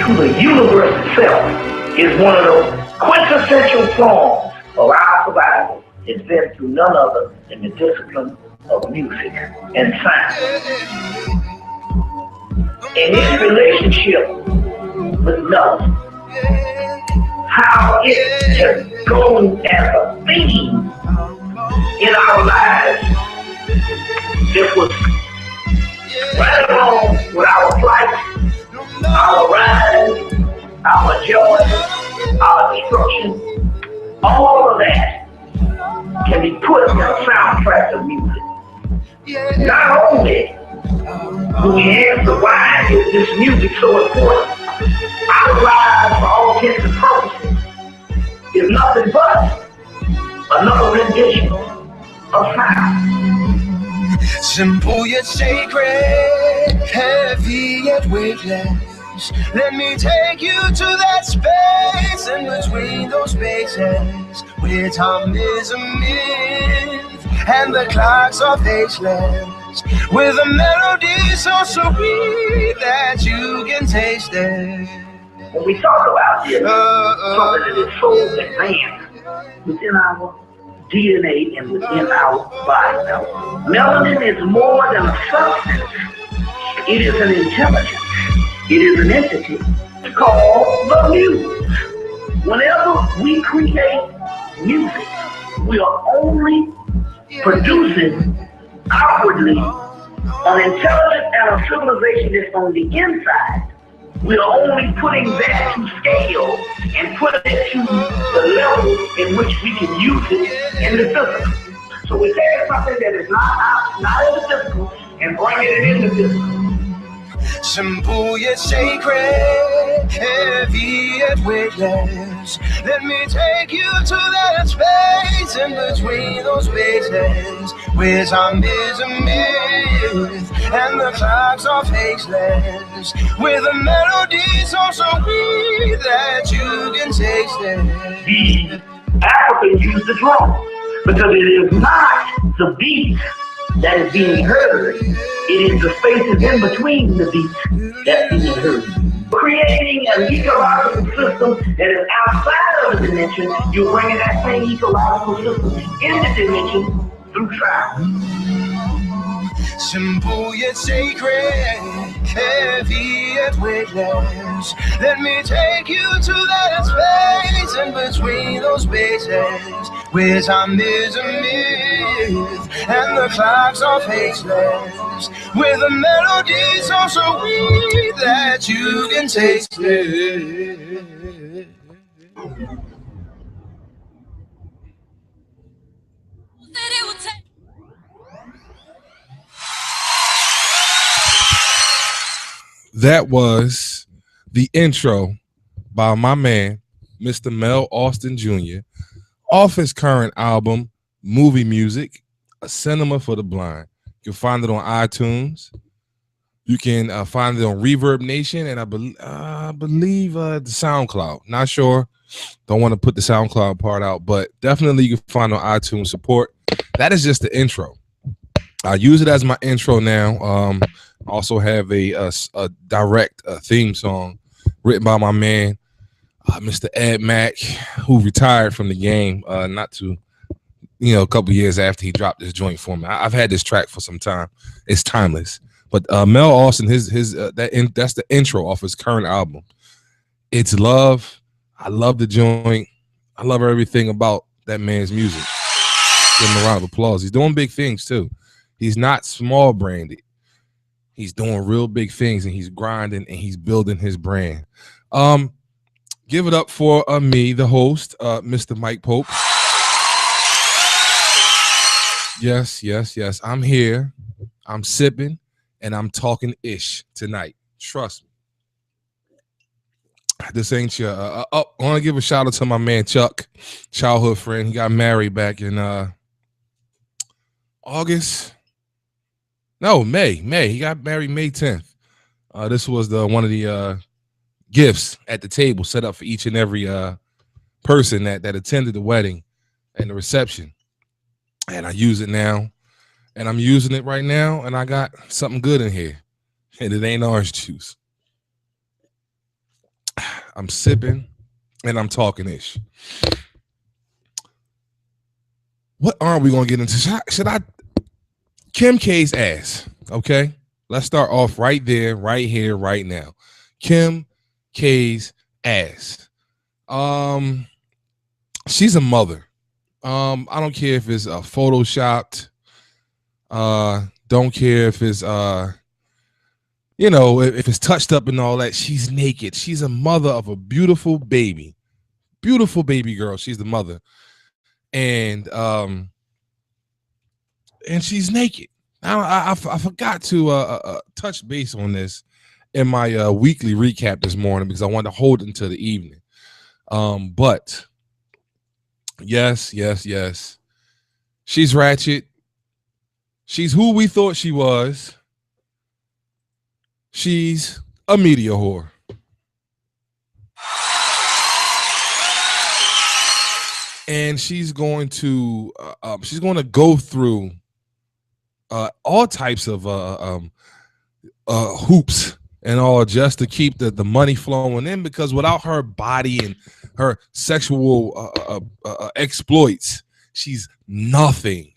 to the universe itself is one of those quintessential forms of our survival. It's been through none other than the discipline of music and science. In its relationship with love, how it has gone as a theme in our lives. This was right along with our flight, our rise, our joy, our destruction. All of that can be put in a soundtrack of music. Not only do we answer why is this music so important, our lives, for all intents and purposes, is nothing but another rendition of sound. Simple yet sacred, heavy yet weightless. Let me take you to that space in between those spaces where time is a myth and the clocks are faceless, with a melody so sweet that you can taste it. When we talk about this, something that is so advanced within our DNA and within our body. Now, melanin is more than a substance. It is an intelligence. It is an entity called the muse. Whenever we create music, we are only producing outwardly an intelligence and a civilization that's on the inside. We are only putting that to scale and putting it to the level in which we can use it in the physical. So we're taking something that is not in the physical and bringing it in the physical. Simple yet sacred, heavy yet weightless. Let me take you to that space in between those spaces where time is a myth and the clocks are faceless, with a melody so sweet that you can taste it. The Africans use the drum because it is not the beat that is being heard. It is the spaces in between the beats that's being heard. Creating an ecological system that is outside of the dimension, you're bringing that same ecological system in the dimension through sound. Simple yet sacred, heavy yet weightless. Let me take you to that space in between those spaces where time is a myth and the clocks are faceless, with a melody so sweet that you can taste it. That was the intro by my man, Mr. Mel Austin Jr., off his current album, Movie Music, A Cinema for the Blind. You can find it on iTunes. You can find it on Reverb Nation, and I believe the SoundCloud. Not sure. Don't want to put the SoundCloud part out, but definitely you can find it on iTunes support. That is just the intro. I use it as my intro now. Also have a direct theme song written by my man, Mr. Ed Mack, who retired from the game a couple years after he dropped this joint for me. I've had this track for some time. It's timeless. But Mel Austin, that's the intro off his current album. It's love. I love the joint. I love everything about that man's music. Give him a round of applause. He's doing big things too. He's not small branded. He's doing real big things, and he's grinding, and he's building his brand. Give it up for me, the host, Mr. Mike Pope. Yes. I'm here. I'm sipping, and I'm talking ish tonight. Trust me. This ain't your. I want to give a shout out to my man Chuck, childhood friend. He got married back in August. No, May. He got married May 10th. This was one of the gifts at the table set up for each and every person that attended the wedding and the reception. And I use it now, and I'm using it right now, and I got something good in here, and it ain't orange juice. I'm sipping, and I'm talking ish. What aren't we gonna get into? Should I Kim K's ass? Okay, let's start off right there, right here, right now. Kim K's ass. She's a mother. I don't care if it's photoshopped. Don't care if it's if it's touched up and all that. She's naked. She's a mother of a beautiful baby girl. She's the mother, and she's naked. I forgot to touch base on this in my weekly recap this morning because I wanted to hold it until the evening. But yes, she's ratchet. She's who we thought she was. She's a media whore. And she's going to go through all types of hoops and all just to keep the money flowing in, because without her body and her sexual exploits, she's nothing.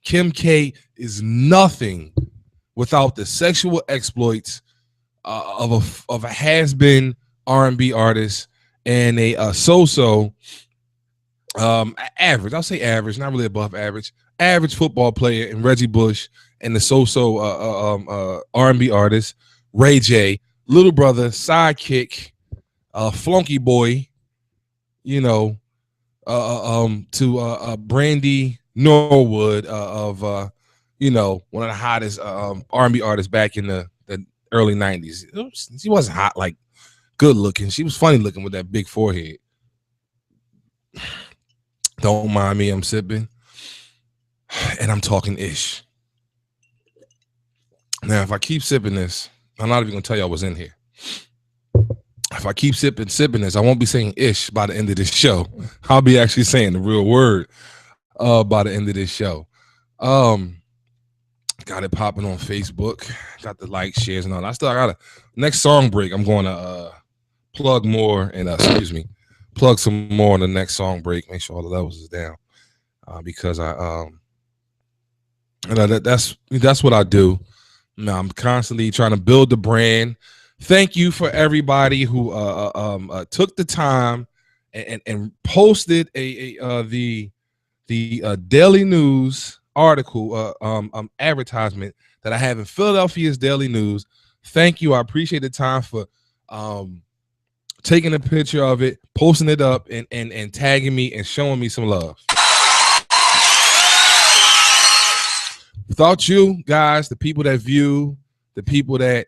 Kim K is nothing without the sexual exploits of a has-been R&B artist and a so-so average. I'll say average, not really above average football player in Reggie Bush, and the so-so R&B artist Ray J, little brother, sidekick, flunky boy, to Brandy Norwood of one of the hottest R&B artists back in the early 90s. She wasn't hot, like good looking. She was funny looking with that big forehead. Don't mind me, I'm sipping. And I'm talking ish. Now, if I keep sipping this, I'm not even going to tell y'all what's in here. If I keep sipping this, I won't be saying ish by the end of this show. I'll be actually saying the real word by the end of this show. Got it popping on Facebook. Got the likes, shares, and all. I got a next song break. I'm going to plug more and plug some more on the next song break. Make sure all the levels is down because that's what I do. Now I'm constantly trying to build the brand. Thank you for everybody who took the time and posted the Daily News article advertisement that I have in Philadelphia's Daily News. Thank you. I appreciate the time for taking a picture of it, posting it up, and tagging me and showing me some love. Without you guys, the people that view, the people that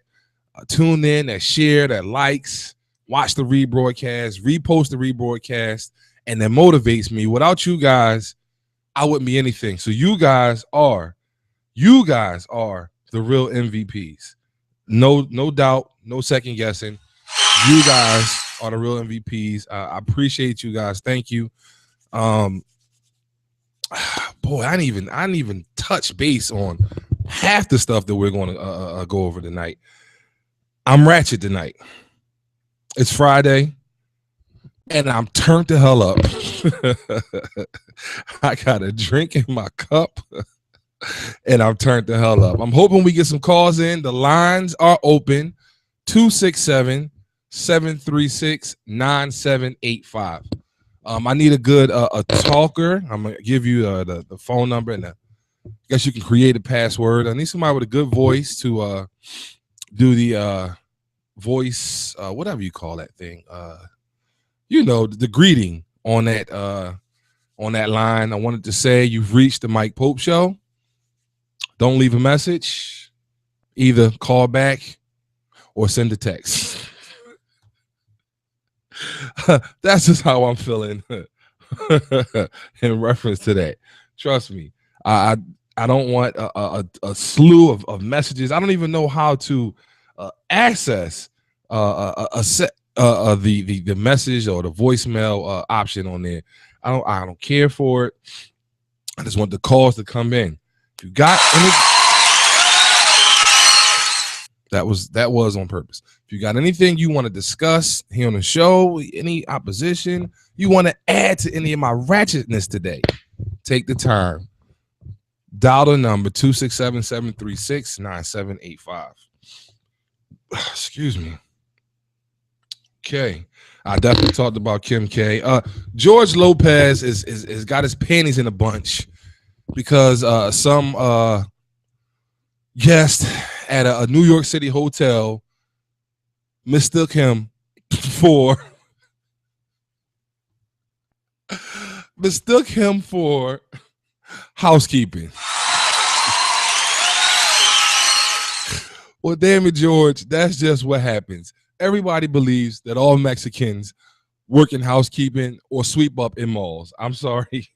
tune in, that share, that likes, watch the rebroadcast, repost the rebroadcast, and that motivates me. Without you guys, I wouldn't be anything. So you guys are the real MVPs. No doubt, no second guessing. You guys are the real MVPs. I appreciate you guys. Thank you. Boy, I didn't even touch base on half the stuff that we're going to go over tonight. I'm ratchet tonight. It's Friday, and I'm turned the hell up. I got a drink in my cup, and I'm turned the hell up. I'm hoping we get some calls in. The lines are open. 267-736-9785. I need a good a talker. I'm gonna give you the phone number, and I guess you can create a password. I need somebody with a good voice to do the voice, whatever you call that thing. The greeting on that line. I wanted to say you've reached the Mike Pope Show. Don't leave a message. Either call back or send a text. That's just how I'm feeling in reference to that. Trust me, I don't want a slew of messages. I don't even know how to access the message or the voicemail option on there. I don't care for it. I just want the calls to come in. If you got That was on purpose. If you got anything you want to discuss here on the show, any opposition, you want to add to any of my ratchetness today, take the time. Dial the number 267-736-9785. Excuse me. Okay. I definitely talked about Kim K. George Lopez is got his panties in a bunch because some guest at a New York City hotel mistook him for housekeeping. Well, damn it, George, that's just what happens. Everybody believes that all Mexicans work in housekeeping or sweep up in malls. I'm sorry.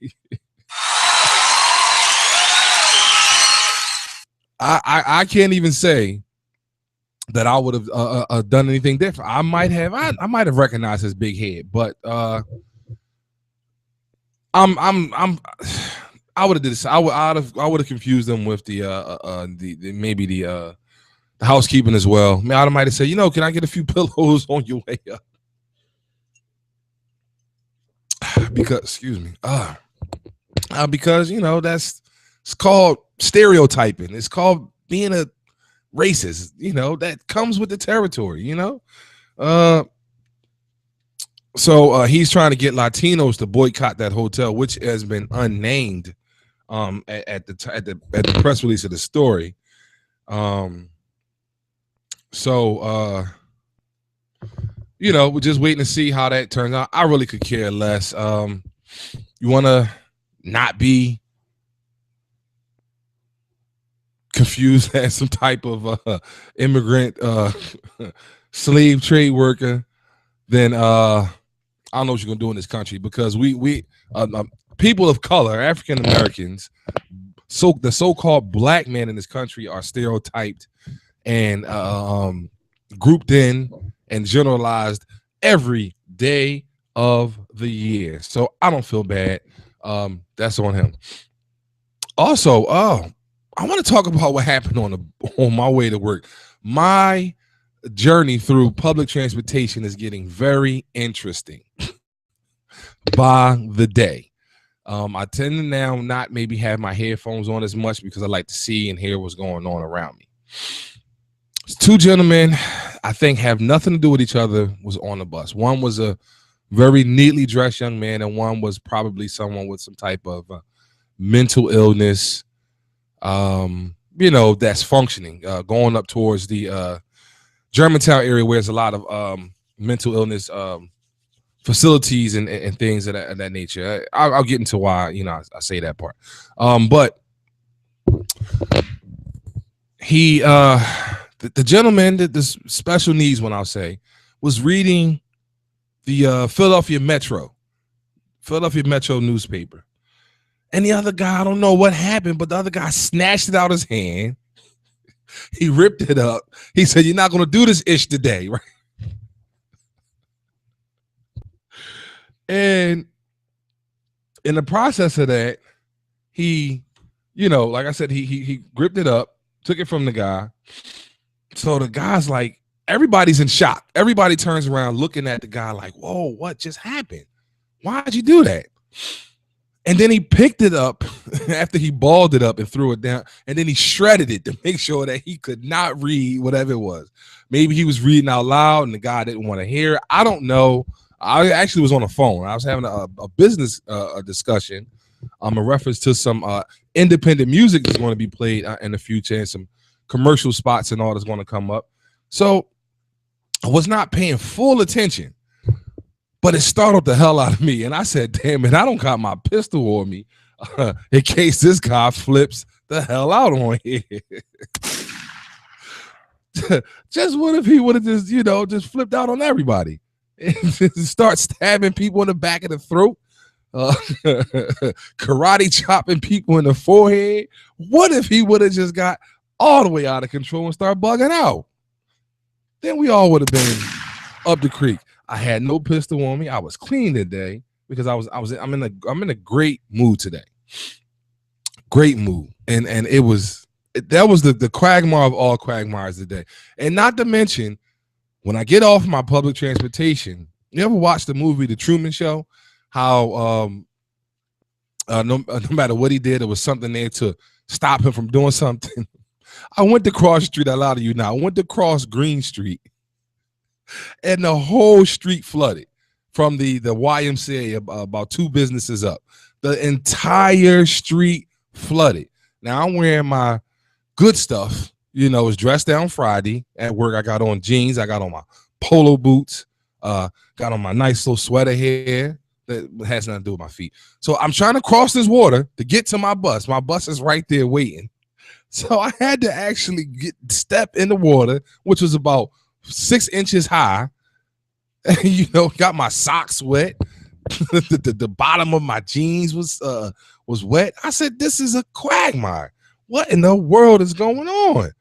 I can't even say that I would have done anything different. I might have recognized his big head, but I would have did this. I would have confused them with the housekeeping as well. I might have said, can I get a few pillows on your way up? Because, excuse me, because it's called stereotyping. It's called being a racist. That comes with the territory. So he's trying to get Latinos to boycott that hotel, which has been unnamed at the press release of the story. So we're just waiting to see how that turns out. I really could care less. You want to not be confused as some type of immigrant slave trade worker, then I don't know what you're gonna do in this country, because we people of color, African Americans, the so-called black men in this country are stereotyped and grouped in and generalized every day of the year. So I don't feel bad. That's on him. Also, I want to talk about what happened on my way to work. My journey through public transportation is getting very interesting by the day. I tend to now not maybe have my headphones on as much because I like to see and hear what's going on around me. Two gentlemen, I think, have nothing to do with each other, was on the bus. One was a very neatly dressed young man, and one was probably someone with some type of mental illness, that's functioning, going up towards the Germantown area, where there's a lot of mental illness facilities and things of that nature. I'll get into why, I say that part. But he, the gentleman, this special needs one, I'll say, was reading the Philadelphia Metro newspaper. And the other guy, I don't know what happened, but the other guy snatched it out of his hand. He ripped it up. He said, "You're not going to do this ish today," right? And in the process of that, he, like I said, he gripped it up, took it from the guy. So the guy's like, everybody's in shock. Everybody turns around looking at the guy like, "Whoa, what just happened? Why'd you do that?" And then he picked it up after he balled it up and threw it down. And then he shredded it to make sure that he could not read whatever it was. Maybe he was reading out loud and the guy didn't want to hear. I don't know. I actually was on the phone. I was having a business discussion in reference to some independent music that's going to be played in the future, and some commercial spots and all that's going to come up. So I was not paying full attention. But it startled the hell out of me. And I said, damn it, I don't got my pistol on me in case this guy flips the hell out on here. Just what if he would have just flipped out on everybody and start stabbing people in the back of the throat, karate chopping people in the forehead? What if he would have just got all the way out of control and start bugging out? Then we all would have been up the creek. I had no pistol on me. I was clean today because I'm in a great mood today. Great mood. And it was that was the quagmire of all quagmires today. And not to mention, when I get off my public transportation, you ever watch the movie The Truman Show? How no matter what he did, there was something there to stop him from doing something. I went to cross the street. I lie to you now. I went to cross Green Street, and the whole street flooded from the YMCA about 2 businesses up. The entire street flooded. Now I'm wearing my good stuff. You know, it's dressed down Friday at work. I got on jeans. I got on my polo boots. Got on my nice little sweater here that has nothing to do with my feet. So I'm trying to cross this water to get to my bus. My bus is right there waiting. So I had to actually step in the water, which was about 6 inches high. And, you know, got my socks wet. the bottom of my jeans was wet. I said, this is a quagmire. What in the world is going on?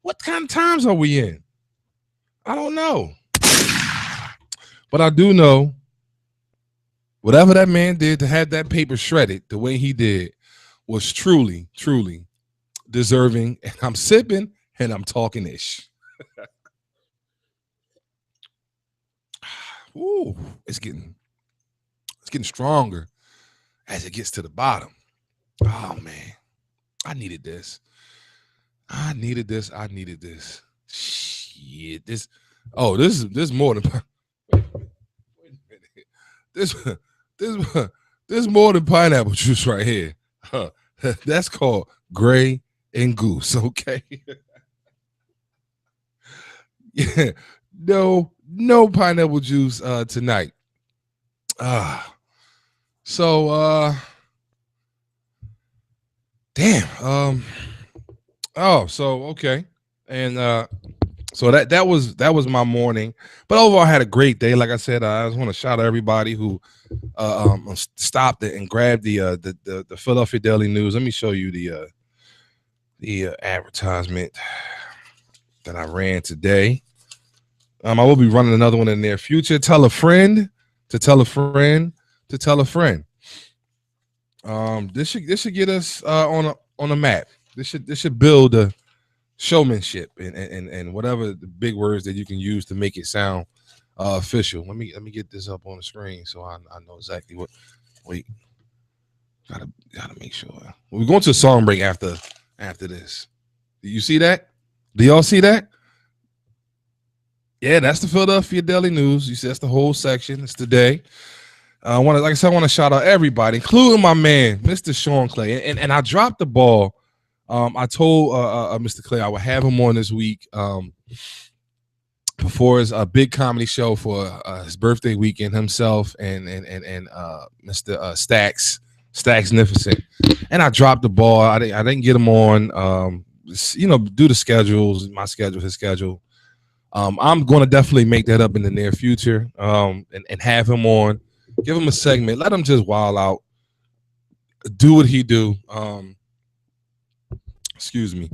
What kind of times are we in? I don't know. But I do know whatever that man did to have that paper shredded the way he did was truly, truly deserving. And I'm sipping and I'm talking ish. Ooh, it's getting stronger as it gets to the bottom. Oh man, I needed this. Shit, this is more than. Wait a minute. This more than pineapple juice right here. That's called Gray and Goose. Okay. Yeah. No pineapple juice tonight. Damn. So okay. And so that was my morning. But overall I had a great day. Like I said, I just want to shout out everybody who stopped and grabbed the Philadelphia Daily News. Let me show you the advertisement that I ran today. I will be running another one in the near future. Tell a friend to tell a friend to tell a friend. This should get us on a map. This should build a showmanship and whatever the big words that you can use to make it sound official. Let me get this up on the screen so I know exactly what. Wait, gotta make sure. We're going to a song break after this. Do you see that? Do y'all see that? Yeah, that's the Philadelphia Daily News. You see, that's the whole section. It's today. I want to shout out everybody, including my man, Mr. Sean Clay. And I dropped the ball. I told Mr. Clay I would have him on this week before his big comedy show for his birthday weekend. Himself and Mr. Stacksnificent. And I dropped the ball. I didn't get him on. Due to schedules, my schedule, his schedule. I'm going to definitely make that up in the near future and have him on, give him a segment, let him just wild out, do what he do. Excuse me.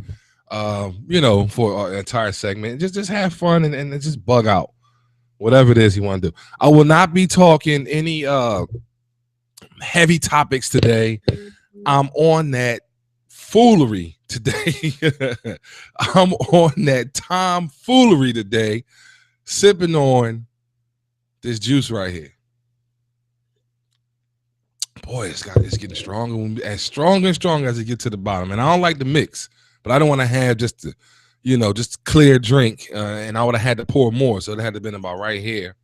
For an entire segment, just have fun and just bug out whatever it is he want to do. I will not be talking any heavy topics today. I'm on that foolery today. I'm on that tomfoolery today, sipping on this juice right here. Boy, it's getting stronger and stronger as it gets to the bottom. And I don't like the mix, but I don't want to have just clear drink. And I would have had to pour more, so it had to have been about right here.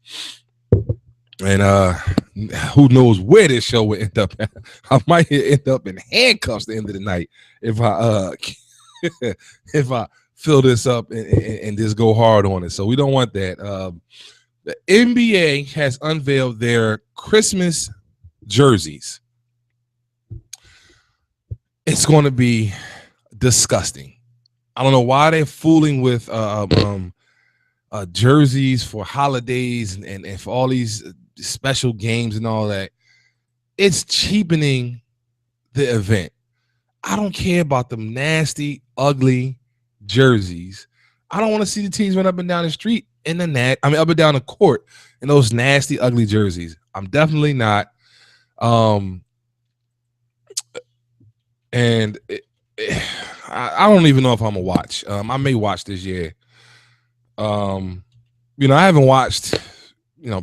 And who knows where this show will end up at. I might end up in handcuffs at the end of the night if I fill this up and just go hard on it. So we don't want that. The NBA has unveiled their Christmas jerseys. It's going to be disgusting. I don't know why they're fooling with jerseys for holidays and for all these special games and all that. It's cheapening the event. I don't care about them nasty, ugly jerseys. I don't want to see the teams run up and down the street up and down the court in those nasty, ugly jerseys. I'm definitely not. I I don't even know if I'm gonna watch. I may watch this year. I haven't watched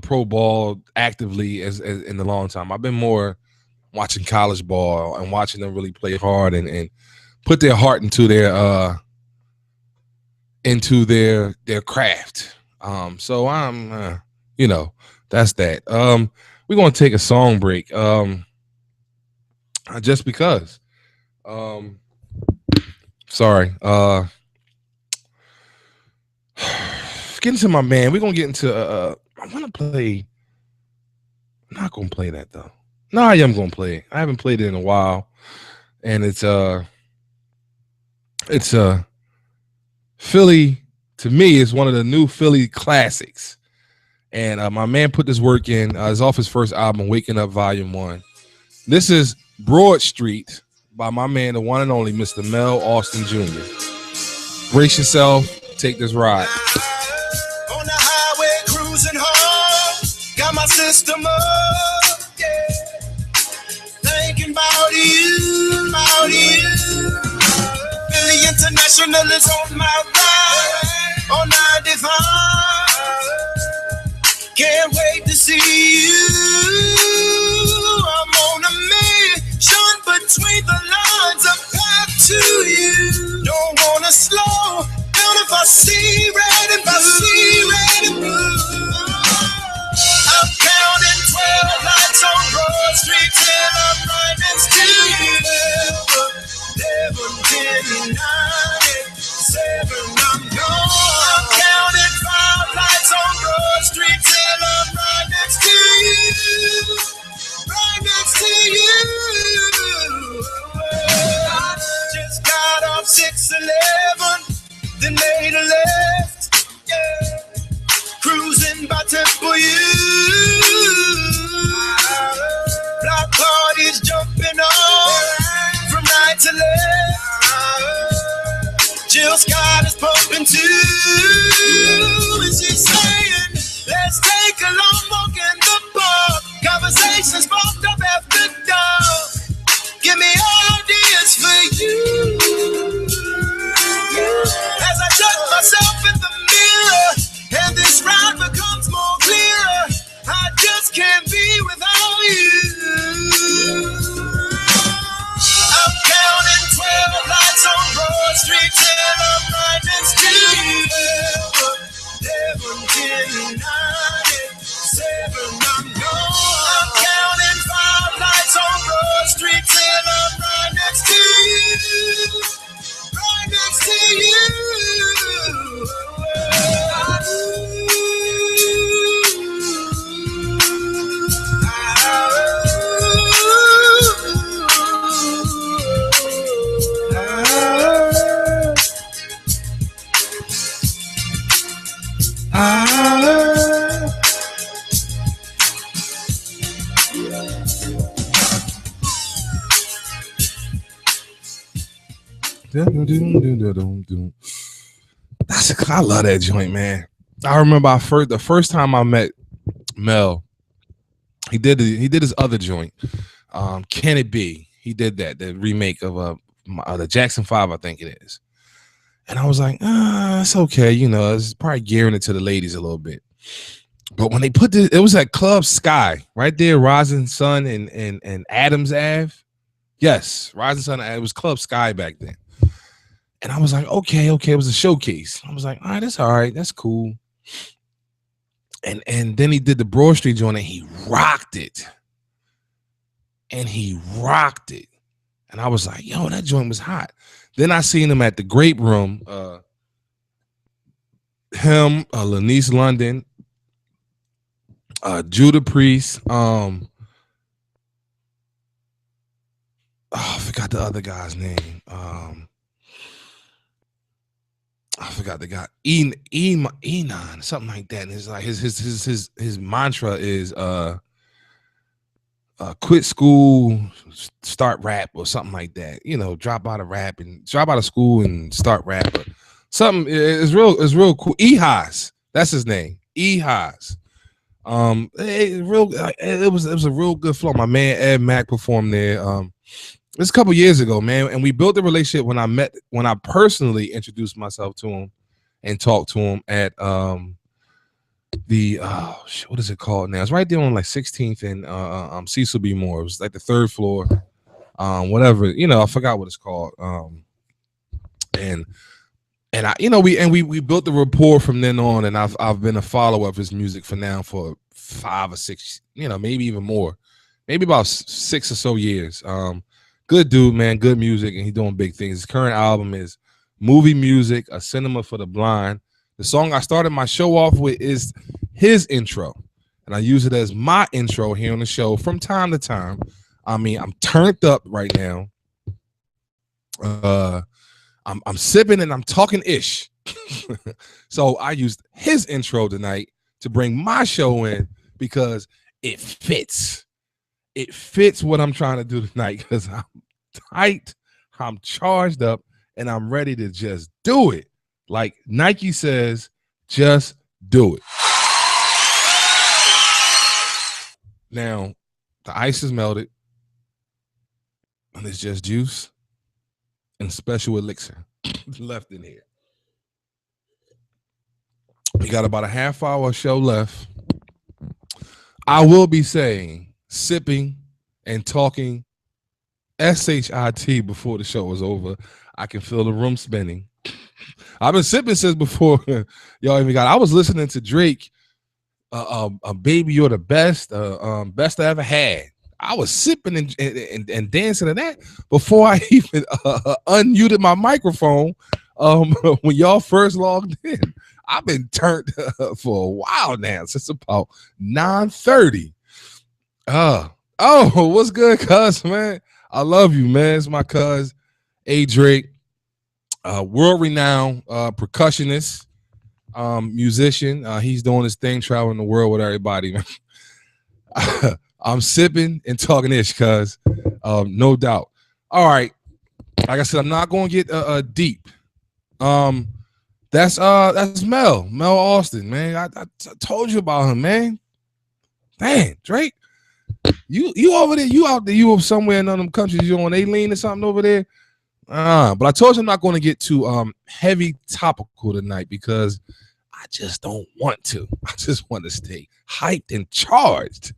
pro ball actively as in a long time. I've been more watching college ball and watching them really play hard and put their heart into their craft. So I'm that's that. We're gonna take a song break. Just because. Sorry. Getting to my man. We're gonna get into I wanna play. I'm not gonna play that though. No, I am gonna play it. I haven't played it in a while. And it's Philly, to me, is one of the new Philly classics. And my man put this work in. It's off his first album, Waking Up Volume 1. This is Broad Street by my man, the one and only Mr. Mel Austin Jr. Brace yourself, take this ride. On the highway cruising home, got my system up, yeah. Thinking about you. Philly International is on my ride, on 95. Can't wait to see you. I'm on a mission between the lines of path to you. Don't wanna slow down if I see red and blue. I'm counting 12 lights on Broad Street till I'm right next to you. 11, 10, 9, 7, I'm gone. I'm counting 5 lights on Broad Street till I'm right next to you. Right next to you. I just got off 611, then made a left, yeah. Cruising by Temple U. Block parties jumping on from right to left. Jill Scott is pumping too, and she's saying, let's take a long walk in the park. Conversations sparked up after dark. Give me ideas for you. As I check myself in the mirror, and this ride becomes more clearer. I just can't be without you. I'm counting 12 lights on Broad Street till I'm right next to you. 11, 10, 9, 7, I'm gone. I'm counting 5 lights on Broad Street till I'm right next to you. Right next to you. I love that joint, man. I remember the first time I met Mel, he did his other joint, Can It Be? He did the remake of the Jackson 5, I think it is. And I was like, it's okay, it's probably gearing it to the ladies a little bit. But when they put this, it was at Club Sky, right there, Rising Sun and Adams Ave. Yes, Rising Sun, it was Club Sky back then. And I was like, okay, it was a showcase. I was like, all right, that's cool. And then he did the Broad Street joint and he rocked it. And I was like, yo, that joint was hot. Then I seen him at the Grape Room. Him, Lanice London, Judah Priest. I forgot the other guy's name. I forgot the guy. Enon, something like that. And it's like his mantra is quit school, start rap, or something like that. Drop out of school and start rap. Or something is real cool. Ehaz, that's his name. Ehaz. It was a real good flow. My man Ed Mack performed there. It's a couple years ago, man, and we built a relationship when I personally introduced myself to him and talked to him at what is it called now? It's right there on like 16th and Cecil B. Moore. It was like the third floor, whatever, I forgot what it's called. And we built the rapport from then on, and I've been a follower of his music for 5 or 6, maybe even more, maybe about 6 or so years. Good dude, man, good music, and he's doing big things. His current album is Movie Music, A Cinema for the Blind. The song I started my show off with is his intro, and I use it as my intro here on the show from time to time. I mean, I'm turned up right now. I'm sipping and I'm talking ish. So I used his intro tonight to bring my show in because it fits. It fits what I'm trying to do tonight because I'm tight, I'm charged up, and I'm ready to just do it. Like Nike says, just do it. Now, the ice is melted, and it's just juice and special elixir left in here. We got about a half hour show left. I will be sipping and talking SHIT before the show is over. I can feel the room spinning. I've been sipping since before y'all even got. I was listening to Drake, "Baby You're the Best," best I ever had. I was sipping and dancing to that before I even unmuted my microphone when y'all first logged in. I've been turned for a while now, since about 9:30. What's good, cuz, man? I love you, man. It's my cuz, A. Drake, world-renowned percussionist, musician. He's doing his thing, traveling the world with everybody, man. I'm sipping and talking ish, cuz, no doubt. All right, like I said, I'm not going to get deep. That's Mel Austin, man. I told you about him, man. Dang, Drake, you over there, you out there, you over somewhere in one of them countries, you on A-Lean or something over there. But I told you I'm not going to get too heavy topical tonight because I just don't want to. I just want to stay hyped and charged.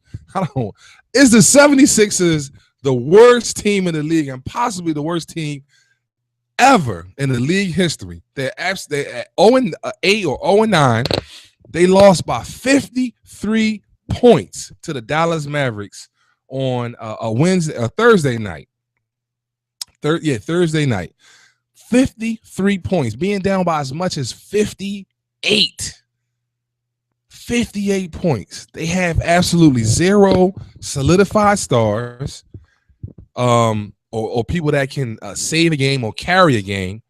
Is the 76ers the worst team in the league and possibly the worst team ever in the league history? They're at 0-8 or 0-9. They lost by 53 points to the Dallas Mavericks on a Thursday night. Thursday night. 53 points, being down by as much as 58 points. They have absolutely zero solidified stars, or people that can save a game or carry a game.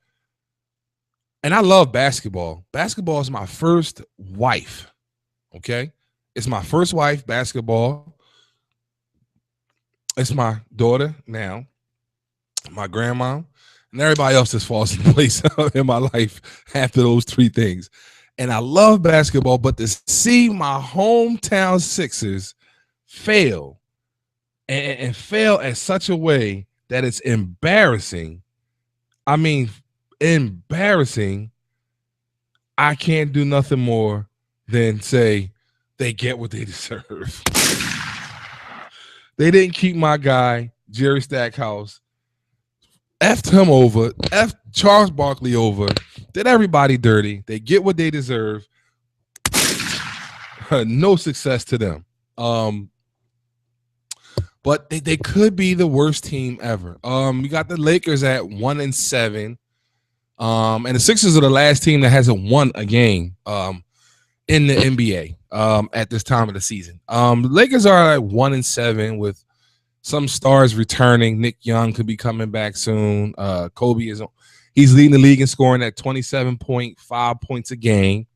And I love basketball. Basketball is my first wife. Okay, it's my first wife. Basketball. It's my daughter now, my grandma, and everybody else that falls in place in my life after those three things. And I love basketball, but to see my hometown Sixers fail and fail in such a way that it's embarrassing. I mean, embarrassing. I can't do nothing more than say they get what they deserve. They didn't keep my guy, Jerry Stackhouse. F'd him over, F'd Charles Barkley over, did everybody dirty. They get what they deserve. No success to them. But they could be the worst team ever. We got the Lakers at 1-7. And the Sixers are the last team that hasn't won a game in the NBA at this time of the season. The Lakers are at 1-7 with some stars returning. Nick Young could be coming back soon. Kobe he's leading the league in scoring at 27.5 points a game.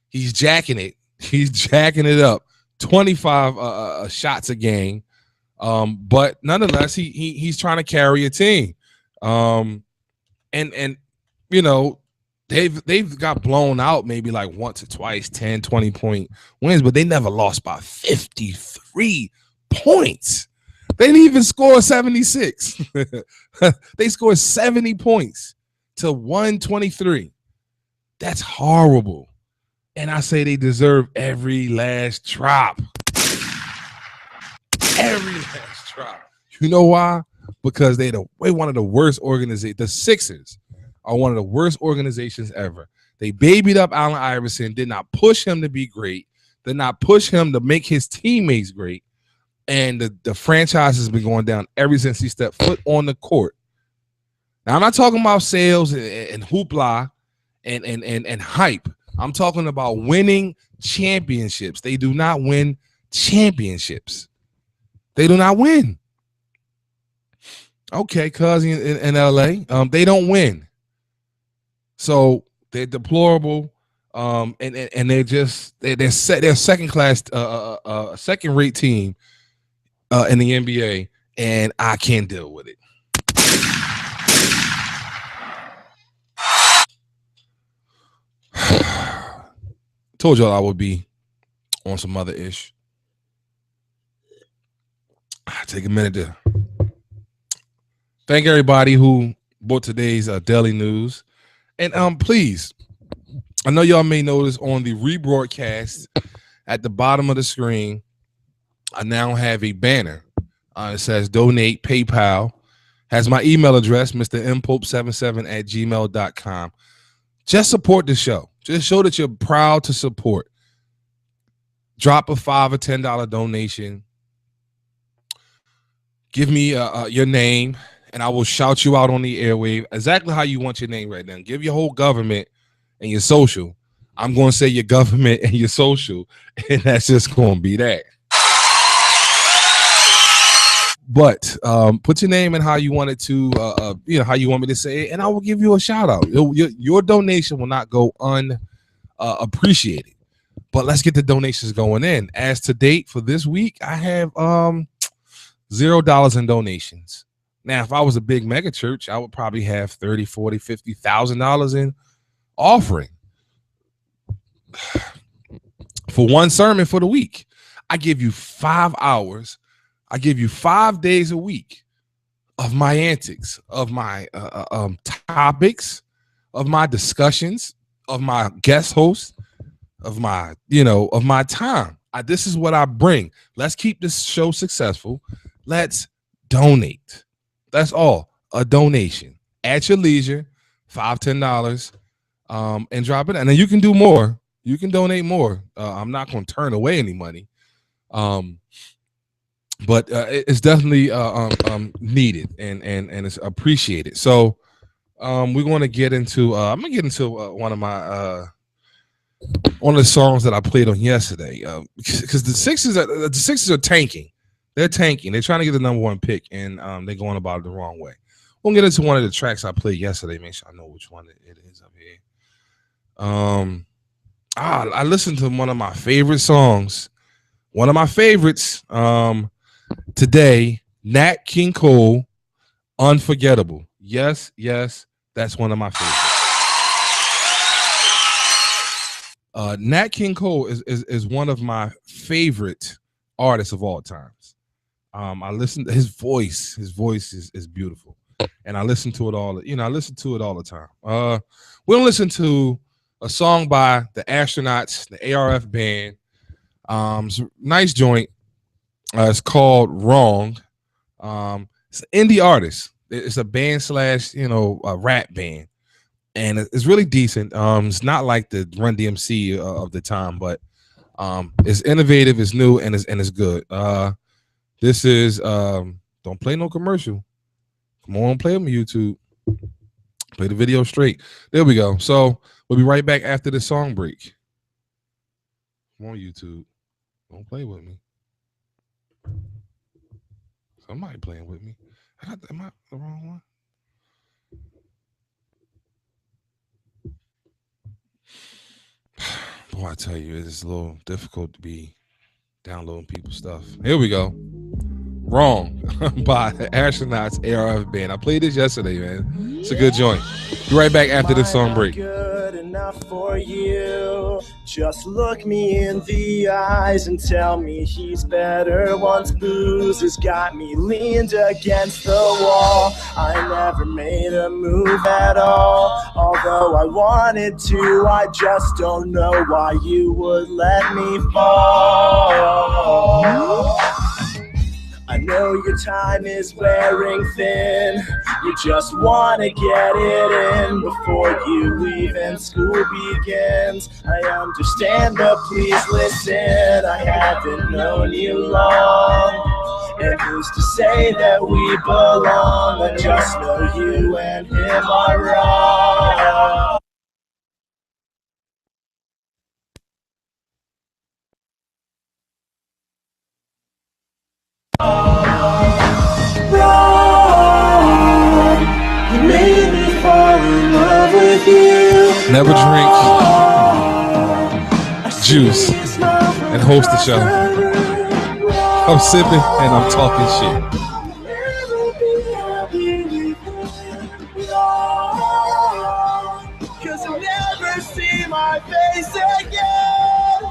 He's jacking it. He's jacking it up. 25 shots a game. But nonetheless, he's trying to carry a team. And you know, they've got blown out maybe like once or twice, 10, 20 point wins, but they never lost by 53 points. They didn't even score 76. They scored 70 points to 123. That's horrible. And I say they deserve every last drop. Every last drop. You know why? Because they're one of the worst organizations. The Sixers are one of the worst organizations ever. They babied up Allen Iverson, did not push him to be great, did not push him to make his teammates great. And the franchise has been going down ever since he stepped foot on the court. Now, I'm not talking about sales and hoopla and hype. I'm talking about winning championships. They do not win championships. They do not win. Okay, cuz in LA, they don't win. So they're deplorable. And they're second class, second rate team in the NBA, and I can't deal with it. Told y'all I would be on some other ish. Take a minute to thank everybody who bought today's daily news. And please, I know y'all may notice on the rebroadcast at the bottom of the screen, I now have a banner. It says donate PayPal. Has my email address, mrmpope77@gmail.com. Just support the show. Just show that you're proud to support. Drop a $5 or $10 donation. Give me your name, and I will shout you out on the airwave exactly how you want your name right now. Give your whole government and your social. I'm going to say your government and your social, and that's just going to be that. But put your name and how you want it to, how you want me to say it, and I will give you a shout out. Your donation will not go unappreciated. But let's get the donations going in. As to date for this week, I have $0 in donations. Now, if I was a big mega church, I would probably have $30,000, $40,000, $50,000 in offering for one sermon for the week. I give you 5 hours. I give you 5 days a week of my antics, of my topics, of my discussions, of my guest hosts, of my time. This is what I bring. Let's keep this show successful. Let's donate. That's all. A donation at your leisure, $5, $10, and drop it. And then you can do more. You can donate more. I'm not going to turn away any money. But it's definitely needed and it's appreciated. So we're going to get into I'm going to get into one of the songs that I played on yesterday because the Sixers are tanking. They're tanking. They're trying to get the number one pick, and they're going about it the wrong way. We'll get into one of the tracks I played yesterday. Make sure I know which one it is up here. I listened to one of my favorite songs. One of my favorites today, Nat King Cole, Unforgettable. Yes, that's one of my favorites. Nat King Cole is one of my favorite artists of all times. I listen to his voice. His voice is beautiful, and I listen to it all. I listen to it all the time. We'll listen to a song by the Astronauts, the ARF band. It's a nice joint. It's called Wrong. It's an indie artist. It's a band / a rap band, and it's really decent. It's not like the Run DMC of the time, but it's innovative, it's new, and it's good. This is don't play no commercial. Come on, play on YouTube. Play the video straight. There we go. So we'll be right back after the song break. Come on, YouTube. Don't play with me. Somebody playing with me. Am I the wrong one? Boy, I tell you, it's a little difficult to be downloading people's stuff. Here we go. Wrong by the Astronauts ARF band. I played this yesterday, man. It's a good joint. Be right back after this song break. Good enough for you. Just look me in the eyes and tell me he's better once booze has got me leaned against the wall. I never made a move at all, although I wanted to. I just don't know why you would let me fall. I know your time is wearing thin. You just want to get it in before you leave and school begins. I understand, but please listen. I haven't known you long, and who's to say that we belong? I just know you and him are wrong. You made me fall in love with you. Never drink juice and host the show. I'm sipping and I'm talking shit. Cause you'll never see my face again.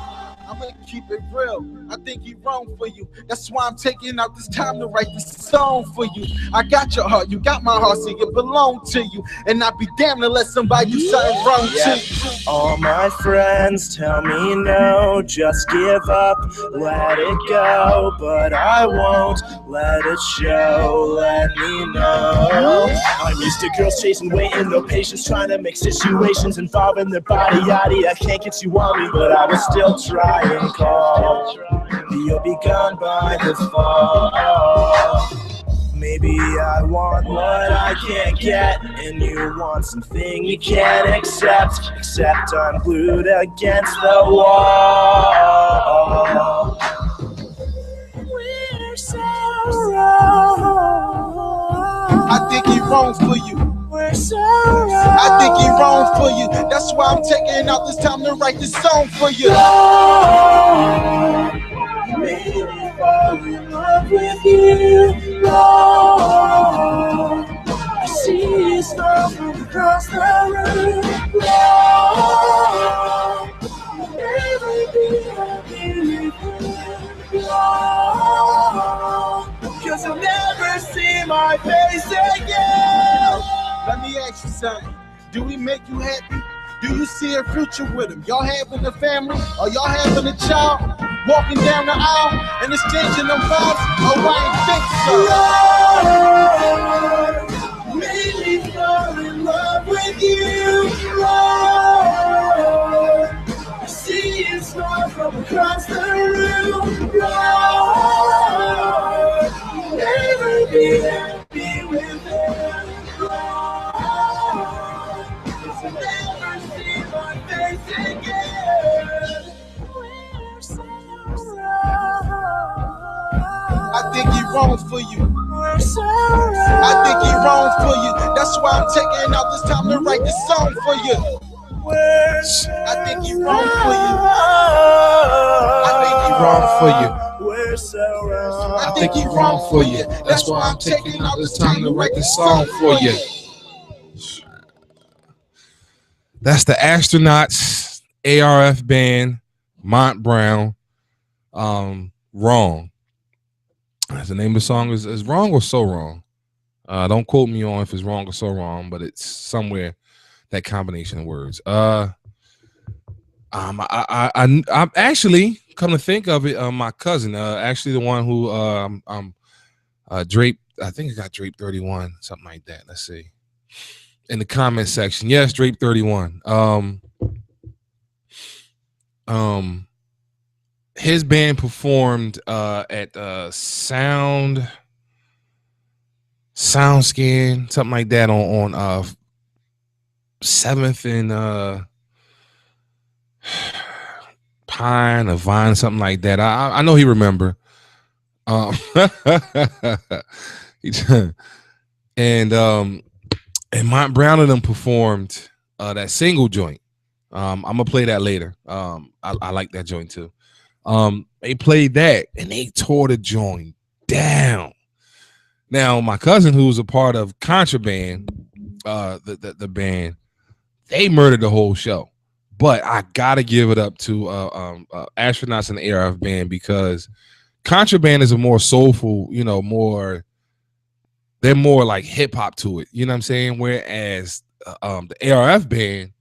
I'm gonna keep it real. I think he wrong for you. That's why I'm taking out this time to write this song for you. I got your heart, you got my heart, so it belong to you. And I'd be damned to let somebody do something wrong to you. All my friends tell me no, just give up, let it go. But I won't let it show, let me know. I'm used to girls chasing, waiting, no patience, trying to make situations involving their body, yaddy. I can't get you on me, but I will still try and call. You'll be gone by the fall. Maybe I want what I can't get, and you want something you can't accept. Except I'm glued against the wall. We're so wrong. I think he wrong for you. We're so wrong. I think he wrong for you. That's why I'm taking out this time to write this song for you. You made me fall in love with you. Lord, I see you smile from across the room. Lord, never be happy with you. Lord, cause you'll never see my face again. Let me ask you something. Do we make you happy? Do you see a future with him? Y'all having a family? Or y'all having a child? Walking down the aisle and exchanging them vows? Oh, I ain't think so. Lord, made me fall in love with you. Lord, I see you smile from across the room. Lord, never be happy with him. Lord, cause I'll never see my face again. We're so wrong. I think he wrong for you. We're so wrong. I think he wrong for you. That's why I'm taking out this time to write this song for you. I think he wrong for you. I think he wrong for you. We're so wrong. I think he wrong for you. That's why I'm taking out this time to write this song for you. That's the Astronauts ARF band, Mont Brown. Wrong. The name of the song is Wrong or So Wrong. Don't quote me on if it's wrong or so wrong, but it's somewhere that combination of words. I'm actually, come to think of it, my cousin, actually the one who Drape, I think it got Drape 31, something like that. Let's see. In the comment section. Yes, Drape 31. His band performed at SoundScan, something like that on 7th and Pine or Vine, something like that. I know he remember. And Mont Brown and them performed that single joint. I'm gonna play that later. I like that joint too. They played that and they tore the joint down. Now, my cousin, who was a part of Contraband, the band, they murdered the whole show. But I gotta give it up to Astronauts and the ARF band, because Contraband is a more soulful, they're more like hip hop to it. You know what I'm saying? Whereas the ARF band,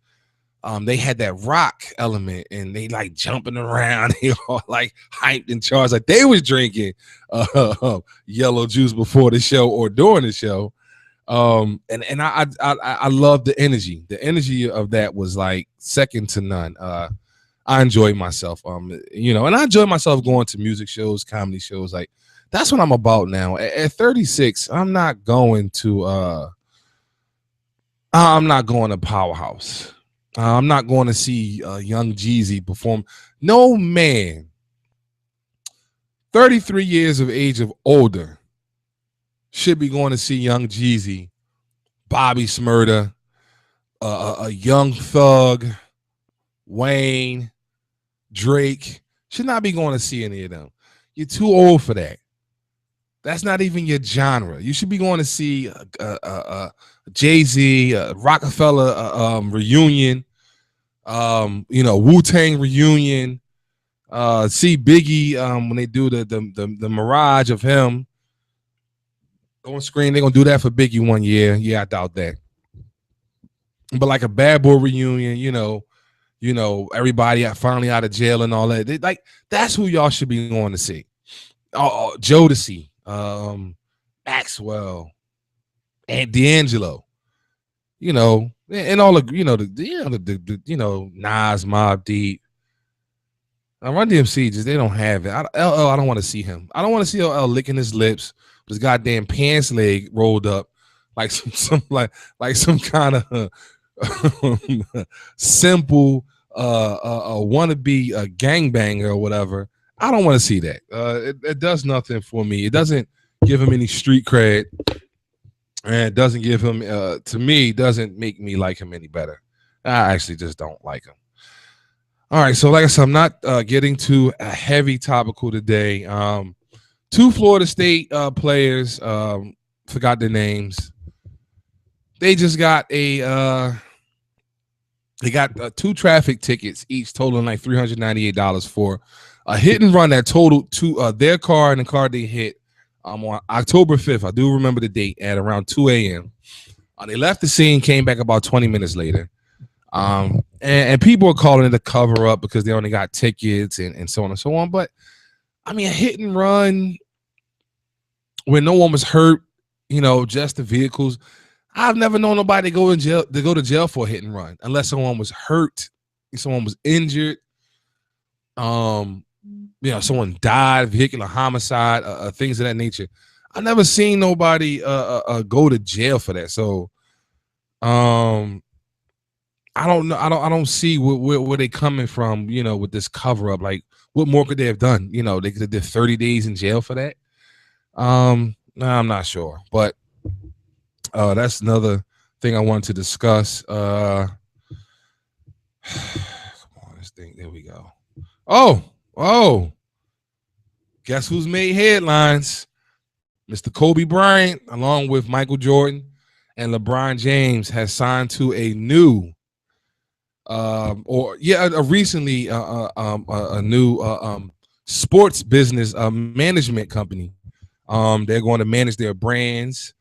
they had that rock element, and they like jumping around, they all like hyped and charged, like they was drinking yellow juice before the show or during the show. And I love the energy. The energy of that was like second to none. I enjoyed myself. And I enjoy myself going to music shows, comedy shows. Like that's what I'm about now. At 36, I'm not going to Powerhouse. I'm not going to see Young Jeezy perform. No man, 33 years of age of older, should be going to see Young Jeezy, Bobby Smurda, a Young Thug, Wayne, Drake. Should not be going to see any of them. You're too old for that. That's not even your genre. You should be going to see Jay-Z, Rockefeller reunion, Wu-Tang reunion. See Biggie when they do the mirage of him on screen. They're gonna do that for Biggie one year. Yeah, I doubt that. But like a Bad Boy reunion, everybody finally out of jail and all that. That's who y'all should be going to see. Jodeci, Maxwell, and D'Angelo, and all the Nas, Mobb Deep. Run DMC, they don't have it. LL, I don't want to see him. I don't want to see LL licking his lips, his goddamn pants leg rolled up like some kind of simple wannabe gangbanger or whatever. I don't want to see that. It does nothing for me. It doesn't give him any street cred, and it doesn't give him to me, doesn't make me like him any better. I actually just don't like him. All right, so like I said, I'm not getting to a heavy topical today. Two Florida State players, forgot their names. They just got two traffic tickets, each totaling like $398 for a hit and run that totaled to their car and the car they hit on October 5th. I do remember the date at around 2 a.m. They left the scene, came back about 20 minutes later. And people are calling it a cover up because they only got tickets and so on and so on. But I mean, a hit and run where no one was hurt, just the vehicles. I've never known nobody to go to jail for a hit and run unless someone was hurt, someone was injured, someone died, vehicular homicide, things of that nature. I've never seen nobody go to jail for that. So, I don't know. I don't see where they coming from, with this cover up. Like, what more could they have done? They could have did 30 days in jail for that. I'm not sure, but that's another thing I wanted to discuss. Come on, this thing. There we go. Oh, guess who's made headlines? Mr. Kobe Bryant, along with Michael Jordan and LeBron James, has signed to a new recently a new sports business management company. They're going to manage their brands,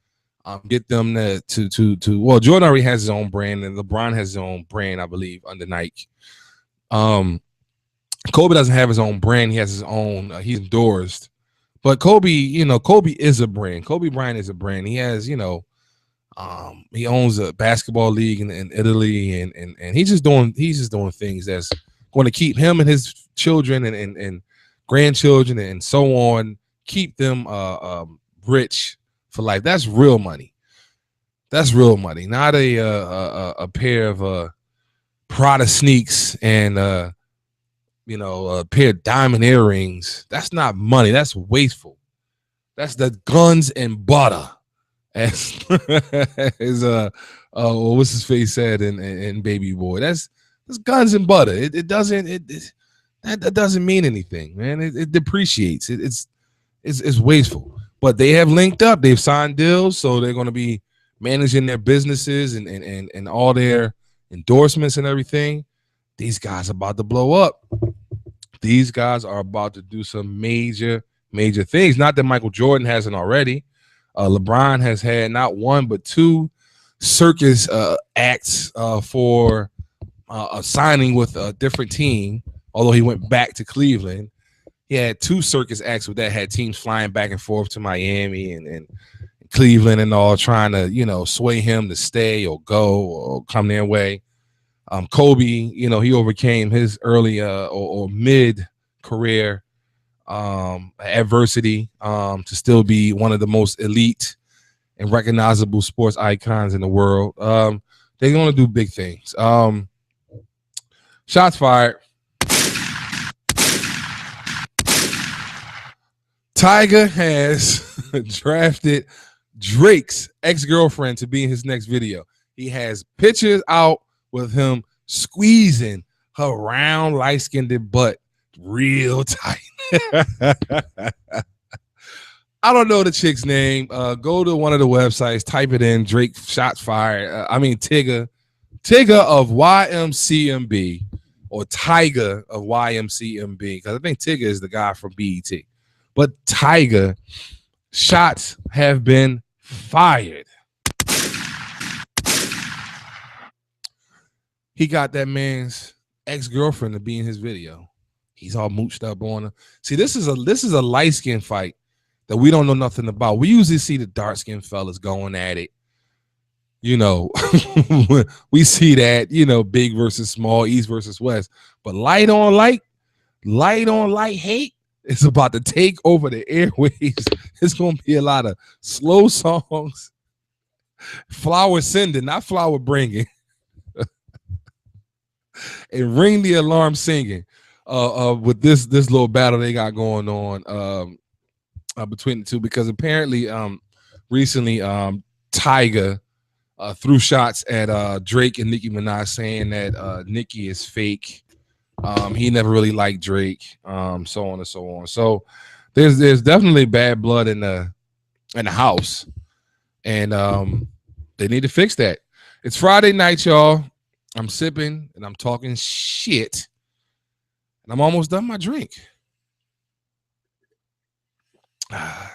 get them to well, Jordan already has his own brand and LeBron has his own brand, I believe, under Nike. Kobe doesn't have his own brand. He has his own, he's endorsed. But Kobe, Kobe is a brand. Kobe Bryant is a brand. He has, he owns a basketball league in Italy, and he's just doing things that's going to keep him and his children and grandchildren and so on, keep them rich for life. That's real money. That's real money. Not a pair of Prada sneaks and a pair of diamond earrings. That's not money. That's wasteful. That's the guns and butter. As what's his face said in Baby Boy. That's guns and butter. It doesn't mean anything, man. It depreciates. It's wasteful. But they have linked up. They've signed deals, so they're going to be managing their businesses and all their endorsements and everything. these guys are about to blow up. These guys are about to do some major things. Not that Michael Jordan hasn't already. LeBron has had not one but two circus acts for a signing with a different team. Although he went back to Cleveland, he had two circus acts with that, had teams flying back and forth to Miami and Cleveland and all, trying to, you know, sway him to stay or go or come their way. Kobe, you know, he overcame his early or mid career adversity to still be one of the most elite and recognizable sports icons in the world. They're going to do big things. Shots fired. Tiger has drafted Drake's ex-girlfriend to be in his next video. He has pictures out with him squeezing her round, light-skinned butt real tight. I don't know the chick's name. Go to one of the websites, type it in, Drake shots fired. Tigger of YMCMB, or Tiger of YMCMB, because I think Tigger is the guy from BET. But Tiger, shots have been fired. He got that man's ex-girlfriend to be in his video. He's all mooched up on her. See, this is a light-skinned fight that we don't know nothing about. We usually see the dark-skinned fellas going at it. You know, we see that, you know, big versus small, east versus west. But light on light hate is about to take over the airwaves. It's going to be a lot of slow songs. Flower sending, not flower bringing. And ring the alarm singing with this little battle they got going on between the two, because apparently recently Tiger threw shots at Drake and Nicki Minaj, saying that Nicki is fake. He never really liked Drake, so on and so on. So there's definitely bad blood in the house, and they need to fix that. It's Friday night, y'all. I'm sipping and I'm talking shit, and I'm almost done my drink.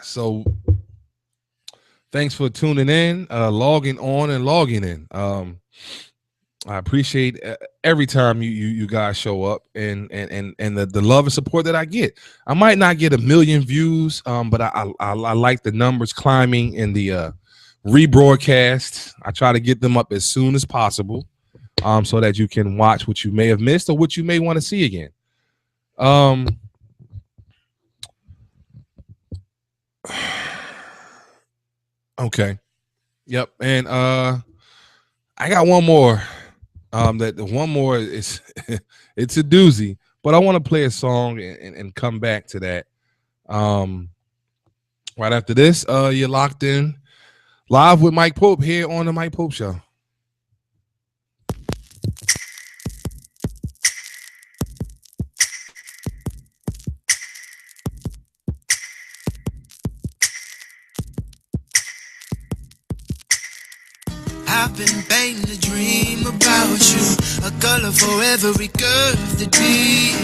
So thanks for tuning in, logging on and logging in. I appreciate every time you guys show up and the love and support that I get. I might not get 1 million views, but I like the numbers climbing in the rebroadcast. I try to get them up as soon as possible, so that you can watch what you may have missed or what you may want to see again. Okay. Yep. And I got one more. That the one more is it's a doozy, but I want to play a song and come back to that. Right after this, you're locked in live with Mike Pope here on the Mike Pope Show. I've been painting a dream about you, a color for every curve that be,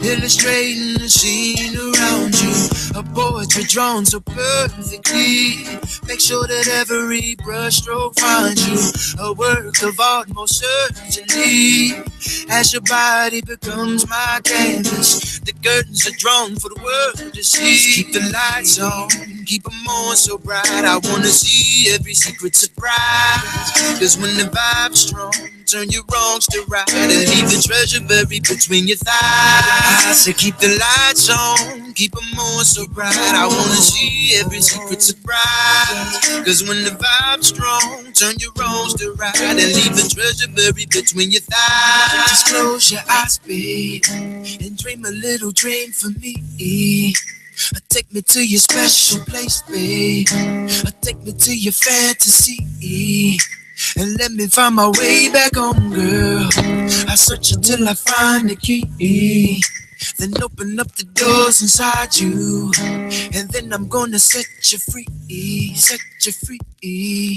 illustrating the scene around you, a portrait drawn so perfectly. Make sure that every brushstroke finds you, a work of art most certainly. As your body becomes my canvas, the curtains are drawn for the world to see. Keep the lights on, keep them on so bright. I wanna see every secret surprise. Cause when the vibe's strong, turn your wrongs to right and leave the treasure buried between your thighs. I say keep the lights on, keep them on so bright. I wanna see every secret surprise. Cause when the vibe's strong, turn your wrongs to right and leave the treasure buried between your thighs. Just close your eyes, babe, and dream a little dream for me. Take me to your special place, babe. Take me to your fantasy. And let me find my way back home, girl. I search until I find the key. Then open up the doors inside you. And then I'm gonna set you free. Set you free.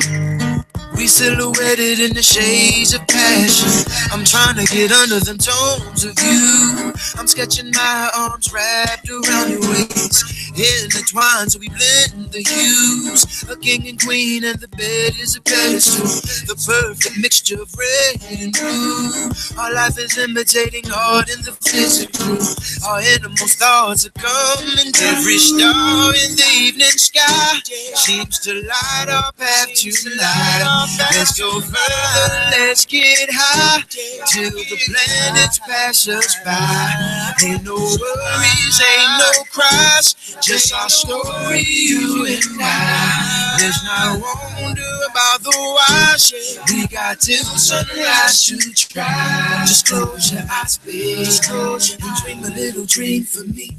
We silhouetted in the shades of passion. I'm trying to get under them tones of you. I'm sketching my arms wrapped around your waist, intertwined so we blend the hues. A king and queen and the bed is a pedestal, the perfect mixture of red and blue. Our life is imitating art in the physical. Our innermost thoughts are coming. Every star in the evening sky seems to light our path tonight. Let's go further, let's get high till the planets pass us by. Ain't no worries, ain't no cries, just our story, you and I. Let's not wonder about the whys. We got till sunrise to try. Just close your eyes, babe, and dream a little dream for me.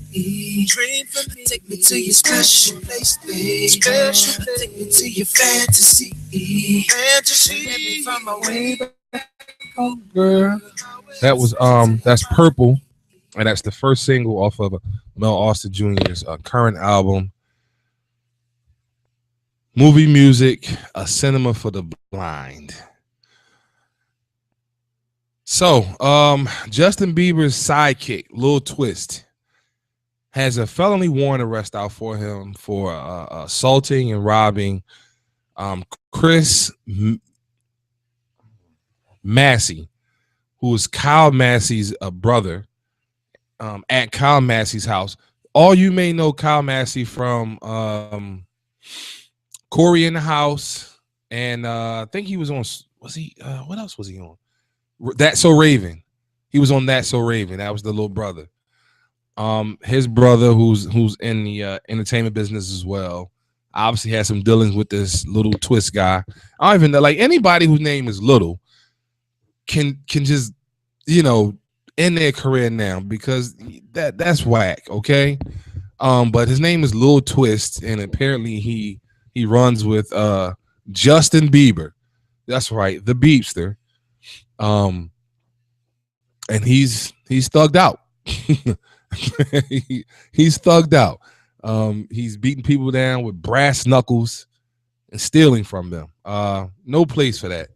Dream for me. Take me to your special place, babe. Special place. Take me to your fantasy. Fantasy. Let me find my way back home, girl. That was that's Purple, and that's the first single off of Mel Austin Jr.'s current album, Movie Music, A Cinema for the Blind. So, Justin Bieber's sidekick, Lil Twist, has a felony warrant arrest out for him for assaulting and robbing Chris Massey, who is Kyle Massey's brother, at Kyle Massey's house. All you may know Kyle Massey from Corey in the House, and I think he was on. Was he? What else was he on? That's So Raven. He was on That's So Raven. That was the little brother. His brother, who's in the entertainment business as well, obviously has some dealings with this Little Twist guy. I don't even know, like, anybody whose name is Little can just, end their career now, because that's whack. Okay. But his name is Lil Twist, and apparently he runs with Justin Bieber. That's right, the Beepster. And he's thugged out. He's thugged out. He's beating people down with brass knuckles and stealing from them. No place for that.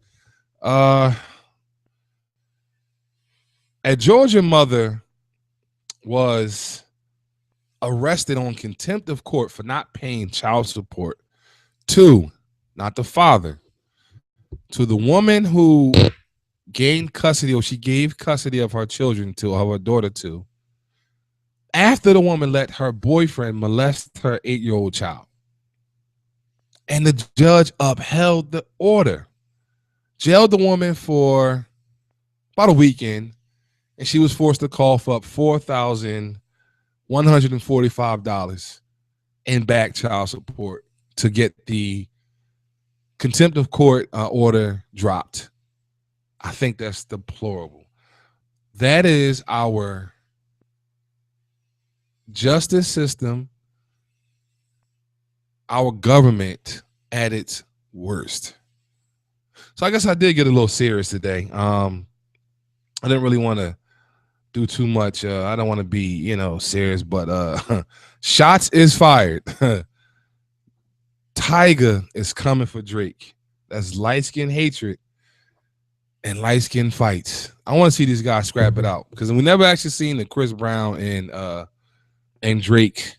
A Georgia mother was arrested on contempt of court for not paying child support to, not the father, to the woman who gained custody, or she gave custody of her children to, her daughter to, after the woman let her boyfriend molest her 8-year-old child. And the judge upheld the order, jailed the woman for about a weekend, and she was forced to cough up $4,145 in back child support to get the contempt of court order dropped. I think that's deplorable. That is our justice system, our government at its worst. So I guess I did get a little serious today. I didn't really want to do too much. I don't want to be, serious, but shots is fired. Tyga is coming for Drake. That's light skin hatred and light skin fights. I want to see these guys scrap it out, because we never actually seen the Chris Brown and Drake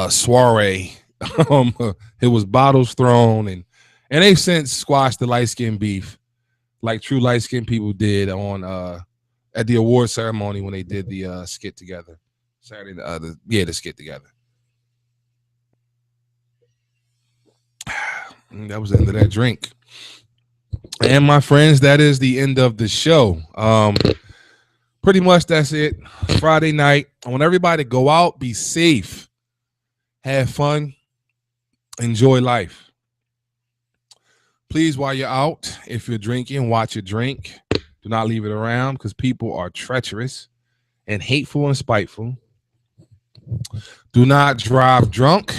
soiree. It was bottles thrown, and they've since squashed the light skin beef, like true light skin people did on at the award ceremony when they did the skit together. The skit together. That was the end of that drink. And my friends, that is the end of the show. Pretty much that's it. Friday night. I want everybody to go out, be safe, have fun, enjoy life. Please, while you're out, if you're drinking, watch your drink. Do not leave it around, because people are treacherous and hateful and spiteful. Do not drive drunk,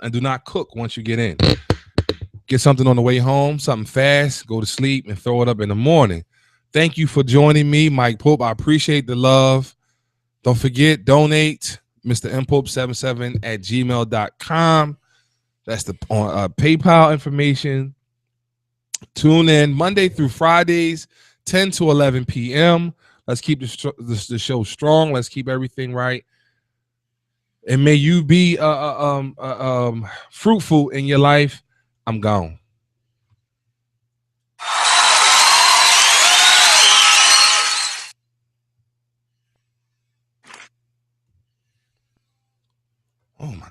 and do not cook once you get in. Get something on the way home, something fast, go to sleep, and throw it up in the morning. Thank you for joining me, Mike Pope. I appreciate the love. Don't forget, donate, Mr. mpope77 at gmail.com. That's the PayPal information. Tune in Monday through Fridays, 10 to 11 p.m. Let's keep the show strong. Let's keep everything right. And may you be fruitful in your life. I'm gone. Oh my.